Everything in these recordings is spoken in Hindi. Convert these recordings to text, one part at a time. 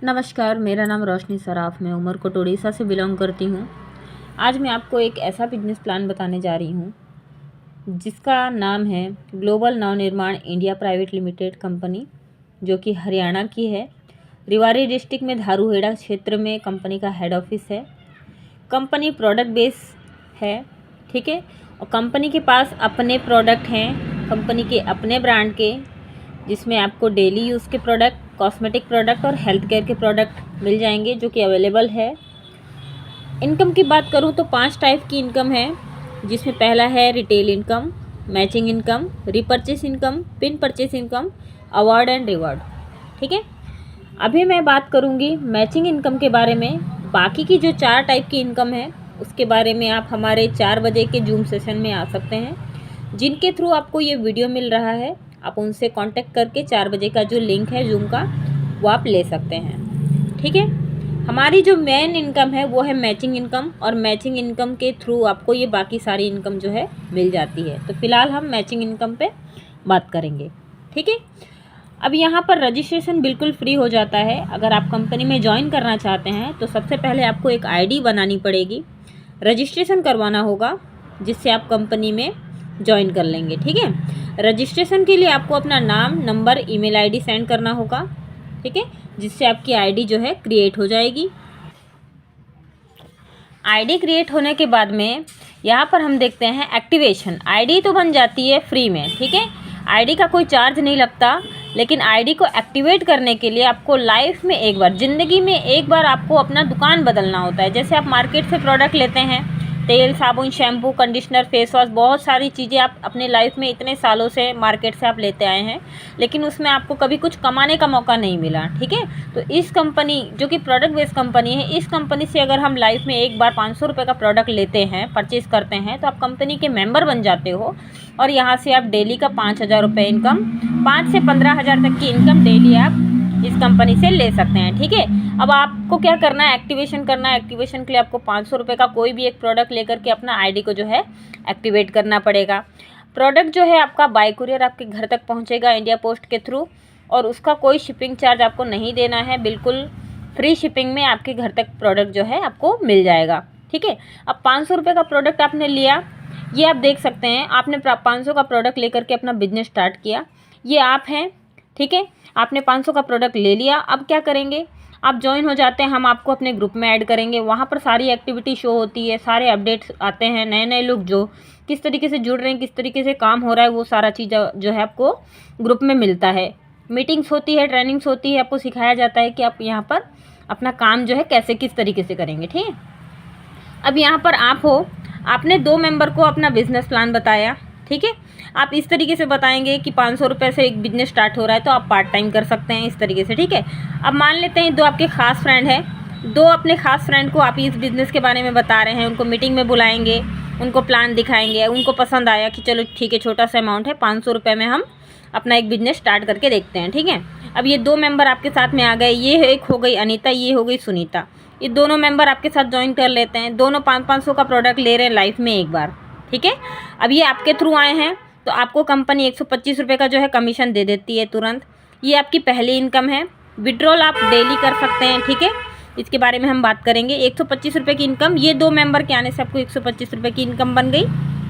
नमस्कार, मेरा नाम रोशनी सराफ, मैं उमरकोट उड़ीसा से बिलोंग करती हूँ। आज मैं आपको एक ऐसा बिजनेस प्लान बताने जा रही हूँ जिसका नाम है global Navnirman India private limited company, जो कि हरियाणा की है। रेवाड़ी डिस्ट्रिक्ट में धारूहेड़ा क्षेत्र में कंपनी का हेड ऑफिस है। कंपनी प्रोडक्ट बेस है, ठीक है। और कंपनी के पास अपने प्रोडक्ट हैं, कंपनी के अपने ब्रांड के, जिसमें आपको डेली यूज़ के प्रोडक्ट, कॉस्मेटिक प्रोडक्ट और हेल्थ केयर के प्रोडक्ट मिल जाएंगे, जो कि अवेलेबल है। इनकम की बात करूँ तो 5 टाइप की इनकम है, जिसमें पहला है retail income, matching income, repurchase income, pin purchase income, award and reward, ठीक है। अभी मैं बात करूँगी मैचिंग इनकम के बारे में। बाकी की जो 4 टाइप की इनकम है उसके बारे में आप हमारे 4 बजे के जूम सेशन में आ सकते हैं, जिनके थ्रू आपको ये वीडियो मिल रहा है। आप उनसे कांटेक्ट करके 4 बजे का जो लिंक है जूम का, वो आप ले सकते हैं, ठीक है। हमारी जो मेन इनकम है वो है मैचिंग इनकम, और मैचिंग इनकम के थ्रू आपको ये बाकी सारी इनकम जो है मिल जाती है। तो फिलहाल हम मैचिंग इनकम पे बात करेंगे, ठीक है। अब यहाँ पर रजिस्ट्रेशन बिल्कुल फ्री हो जाता है। अगर आप कंपनी में ज्वाइन करना चाहते हैं तो सबसे पहले आपको एक आईडी बनानी पड़ेगी, रजिस्ट्रेशन करवाना होगा, जिससे आप कंपनी में ज्वाइन कर लेंगे, ठीक है। रजिस्ट्रेशन के लिए आपको अपना नाम, नंबर, ईमेल आईडी सेंड करना होगा, ठीक है, जिससे आपकी आईडी जो है क्रिएट हो जाएगी। आईडी क्रिएट होने के बाद में यहाँ पर हम देखते हैं एक्टिवेशन। आईडी तो बन जाती है फ्री में, ठीक है। आईडी का कोई चार्ज नहीं लगता, लेकिन आईडी को एक्टिवेट करने के लिए आपको लाइफ में एक बार, ज़िंदगी में एक बार आपको अपना दुकान बदलना होता है। जैसे आप मार्केट से प्रोडक्ट लेते हैं, तेल, साबुन, शैम्पू, कंडीशनर, फेस वॉश, बहुत सारी चीज़ें आप अपने लाइफ में इतने सालों से मार्केट से आप लेते आए हैं, लेकिन उसमें आपको कभी कुछ कमाने का मौका नहीं मिला, ठीक है। तो इस कंपनी, जो कि प्रोडक्ट बेस्ड कंपनी है, इस कंपनी से अगर हम लाइफ में एक बार 500 रुपये का प्रोडक्ट लेते हैं, परचेज़ करते हैं, तो आप कंपनी के मेंबर बन जाते हो, और यहाँ से आप डेली का 5,000 रुपये इनकम, 5 से 15,000 तक की इनकम डेली आप इस कंपनी से ले सकते हैं, ठीक है। अब आपको क्या करना है, एक्टिवेशन करना है। एक्टिवेशन के लिए आपको 500 रुपये का कोई भी एक प्रोडक्ट लेकर के अपना आईडी को जो है एक्टिवेट करना पड़ेगा। प्रोडक्ट जो है आपका बाय कुरियर आपके घर तक पहुंचेगा इंडिया पोस्ट के थ्रू, और उसका कोई शिपिंग चार्ज आपको नहीं देना है। बिल्कुल फ्री शिपिंग में आपके घर तक प्रोडक्ट जो है आपको मिल जाएगा, ठीक है। अब 500 रुपये का प्रोडक्ट आपने लिया, ये आप देख सकते हैं, आपने 500 का प्रोडक्ट लेकर के अपना बिजनेस स्टार्ट किया। ये आप हैं, ठीक है। आपने 500 का प्रोडक्ट ले लिया। अब क्या करेंगे, आप ज्वाइन हो जाते हैं, हम आपको अपने ग्रुप में ऐड करेंगे। वहाँ पर सारी एक्टिविटी शो होती है, सारे अपडेट्स आते हैं, नए नए लोग जो किस तरीके से जुड़ रहे हैं, किस तरीके से काम हो रहा है, वो सारा चीज़ जो है आपको ग्रुप में मिलता है। मीटिंग्स होती है, ट्रेनिंग्स होती है, आपको सिखाया जाता है कि आप यहाँ पर अपना काम जो है कैसे, किस तरीके से करेंगे, ठीक है। अब यहाँ पर आप हो, आपने 2 मेंबर को अपना बिजनेस प्लान बताया, ठीक है। आप इस तरीके से बताएंगे कि 500 रुपये से एक बिजनेस स्टार्ट हो रहा है, तो आप पार्ट टाइम कर सकते हैं, इस तरीके से, ठीक है। अब मान लेते हैं 2 आपके खास फ्रेंड हैं, 2 अपने खास फ्रेंड को आप इस बिज़नेस के बारे में बता रहे हैं, उनको मीटिंग में बुलाएंगे, उनको प्लान दिखाएंगे, उनको पसंद आया कि चलो ठीक है, छोटा सा अमाउंट है, 500 रुपये में हम अपना एक बिजनेस स्टार्ट करके देखते हैं, ठीक है। अब ये 2 मेंबर आपके साथ में आ गए, ये एक हो गई अनीता, ये हो गई सुनीता। ये दोनों मेंबर आपके साथ ज्वाइन कर लेते हैं, दोनों 500 का प्रोडक्ट ले रहे हैं लाइफ में एक बार, ठीक है। अब ये आपके थ्रू आए हैं, तो आपको कंपनी 125 रुपये का जो है कमीशन दे देती है तुरंत। ये आपकी पहली इनकम है। विड्रॉल आप डेली कर सकते हैं, ठीक है, इसके बारे में हम बात करेंगे। 125 रुपये की इनकम, ये 2 मेंबर के आने से आपको 125 रुपये की इनकम बन गई,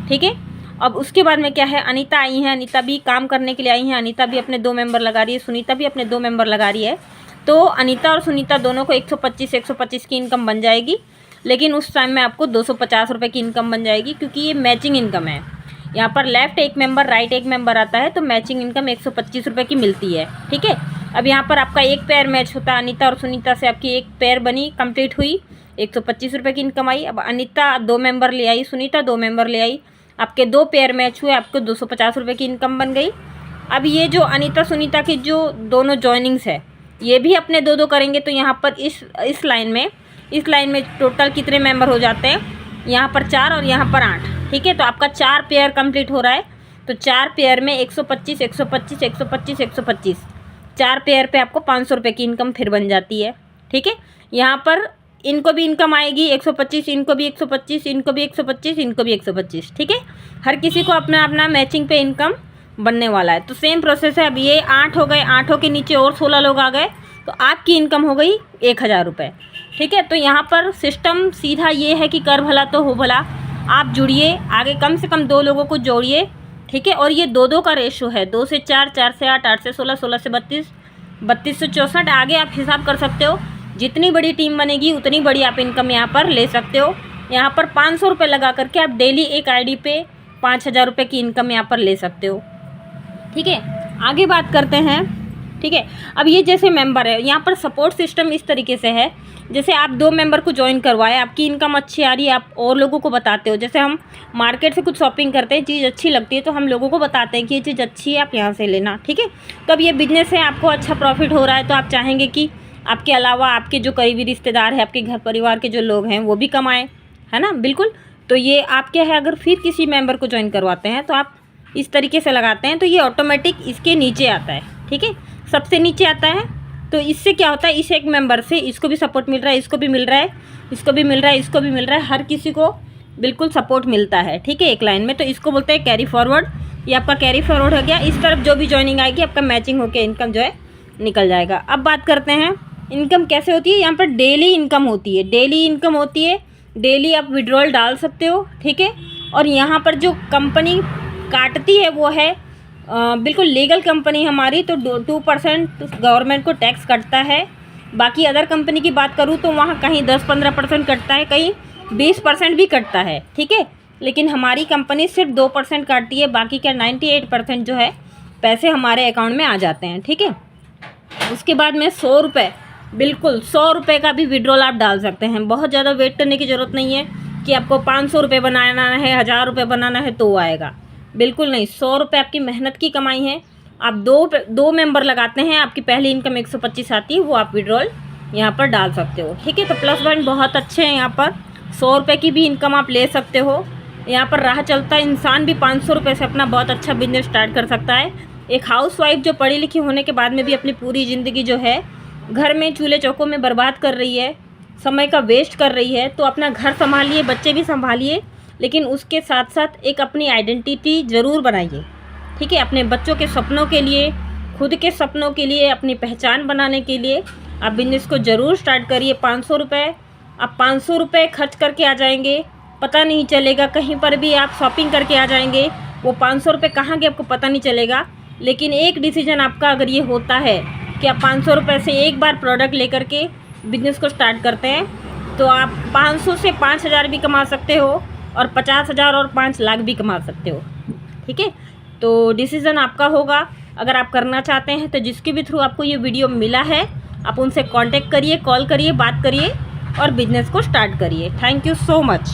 ठीक है। अब उसके बाद में क्या है, अनीता आई हैं, अनीता भी काम करने के लिए आई हैं, अनीता भी अपने 2 मेंबर लगा रही है, सुनीता भी अपने 2 मेंबर लगा रही है। तो अनीता और सुनीता दोनों को 125 की इनकम बन जाएगी, लेकिन उस टाइम में आपको 250 रुपये की इनकम बन जाएगी, क्योंकि ये मैचिंग इनकम है। यहाँ पर लेफ्ट एक मेंबर, राइट एक मेंबर आता है, तो मैचिंग इनकम 125 रुपये की मिलती है, ठीक है। अब यहाँ पर आपका एक पेयर मैच होता है, अनीता और सुनीता से आपकी एक पेयर बनी, कंप्लीट हुई, 125 रुपये की इनकम आई। अब अनीता 2 मेंबर ले आई, सुनीता 2 मेंबर ले आई, आपके 2 पेयर मैच हुए, आपको 250 रुपये की इनकम बन गई। अब ये जो अनीता सुनीता की जो दोनों जॉइनिंग्स है, ये भी अपने 2-2 करेंगे, तो यहाँ पर इस लाइन में टोटल कितने मेंबर हो जाते हैं, यहाँ पर 4 और यहाँ पर 8, ठीक है। तो आपका 4 पेयर कंप्लीट हो रहा है, तो 4 पेयर में 125, 125, 125, 125, 4 पेयर पे आपको 500 रुपये की इनकम फिर बन जाती है, ठीक है। यहाँ पर इनको भी इनकम आएगी 125, इनको भी 125, इनको भी 125, इनको भी 125, ठीक है। हर किसी को अपना अपना मैचिंग पे इनकम बनने वाला है। तो सेम प्रोसेस है। अब ये 8 हो गए, 8 के नीचे और 16 लोग आ गए, तो आपकी इनकम हो गई 1000 रुपये। ठीक है, तो यहाँ पर सिस्टम सीधा ये है कि कर भला तो हो भला। आप जुड़िए, आगे कम से कम 2 लोगों को जोड़िए। ठीक है, और ये 2-2 का रेशो है, 2 से 4, 4 से 8, 8 से 16, 16 से 32, 32 से 64। आगे आप हिसाब कर सकते हो, जितनी बड़ी टीम बनेगी उतनी बड़ी आप इनकम यहाँ पर ले सकते हो। यहाँ पर 500 रुपये लगा करके आप डेली एक आईडी पे 5000 रुपये की इनकम यहाँ पर ले सकते हो। ठीक है, आगे बात करते हैं। ठीक है, अब ये जैसे मेंबर है, यहाँ पर सपोर्ट सिस्टम इस तरीके से है, जैसे आप 2 मेंबर को ज्वाइन करवाए, आपकी इनकम अच्छी आ रही है, आप और लोगों को बताते हो। जैसे हम मार्केट से कुछ शॉपिंग करते हैं, चीज़ अच्छी लगती है तो हम लोगों को बताते हैं कि ये चीज़ अच्छी है, आप यहाँ से लेना। ठीक है, तो अब ये बिजनेस है, आपको अच्छा प्रॉफिट हो रहा है, तो आप चाहेंगे कि आपके अलावा आपके जो करीबी रिश्तेदार हैं, आपके घर परिवार के जो लोग हैं वो भी कमाएँ, है ना। बिल्कुल, तो ये आप क्या है, अगर फिर किसी मेंबर को ज्वाइन करवाते हैं तो आप इस तरीके से लगाते हैं तो ये ऑटोमेटिक इसके नीचे आता है। ठीक है, सबसे नीचे आता है। तो इससे क्या होता है, इस एक मेंबर से इसको भी सपोर्ट मिल रहा है, इसको भी मिल रहा है, इसको भी मिल रहा है, इसको भी मिल रहा है, हर किसी को बिल्कुल सपोर्ट मिलता है। ठीक है, एक लाइन में। तो इसको बोलते हैं कैरी फॉरवर्ड। ये आपका कैरी फॉरवर्ड हो गया। इस तरफ जो भी ज्वाइनिंग आएगी आपका मैचिंग होकर इनकम जो है निकल जाएगा। अब बात करते हैं इनकम कैसे होती है। यहाँ पर डेली इनकम होती है, डेली इनकम होती है, डेली आप विड्रॉल डाल सकते हो। ठीक है, और यहाँ पर जो कंपनी काटती है वो है बिल्कुल लीगल कंपनी हमारी, तो 2% गवर्नमेंट को टैक्स कटता है। बाकी अदर कंपनी की बात करूँ तो वहाँ कहीं 10-15% कटता है, कहीं 20% भी कटता है। ठीक है, लेकिन हमारी कंपनी सिर्फ 2% काटती है, बाकी क्या 98% जो है पैसे हमारे अकाउंट में आ जाते हैं। ठीक है, उसके बाद में 100 रुपये, बिल्कुल 100 रुपये का भी विड्रॉल आप डाल सकते हैं। बहुत ज़्यादा वेट करने की ज़रूरत नहीं है कि आपको 500 रुपये बनाना है, 1000 रुपये बनाना है तो आएगा, बिल्कुल नहीं। 100 रुपये आपकी मेहनत की कमाई है। आप दो मेंबर लगाते हैं, आपकी पहली इनकम 125 आती है, वो आप विड्रॉल यहाँ पर डाल सकते हो। ठीक है, तो प्लस पॉइंट बहुत अच्छे हैं यहाँ पर। 100 रुपये की भी इनकम आप ले सकते हो। यहाँ पर राह चलता इंसान भी 500 रुपये से अपना बहुत अच्छा बिजनेस स्टार्ट कर सकता है। एक हाउसवाइफ जो पढ़ी लिखी होने के बाद में भी अपनी पूरी ज़िंदगी जो है घर में चूल्हे चौकों में बर्बाद कर रही है, समय का वेस्ट कर रही है, तो अपना घर संभालिए, बच्चे भी संभालिए, लेकिन उसके साथ साथ एक अपनी आइडेंटिटी ज़रूर बनाइए। ठीक है, अपने बच्चों के सपनों के लिए, खुद के सपनों के लिए, अपनी पहचान बनाने के लिए आप बिजनेस को ज़रूर स्टार्ट करिए। 500 रुपये, आप 500 रुपये खर्च करके आ जाएंगे, पता नहीं चलेगा। कहीं पर भी आप शॉपिंग करके आ जाएंगे, वो 500 रुपये कहाँ गए आपको पता नहीं चलेगा। लेकिन एक डिसीजन आपका अगर ये होता है कि आप 500 रुपये से एक बार प्रोडक्ट लेकर के बिज़नेस को स्टार्ट करते हैं, तो आप 500 से 5000 भी कमा सकते हो, और 50,000 और 5 लाख भी कमा सकते हो। ठीक है, तो डिसीज़न आपका होगा। अगर आप करना चाहते हैं तो जिसके भी थ्रू आपको ये वीडियो मिला है, आप उनसे कांटेक्ट करिए, कॉल करिए, बात करिए और बिजनेस को स्टार्ट करिए। Thank you so much.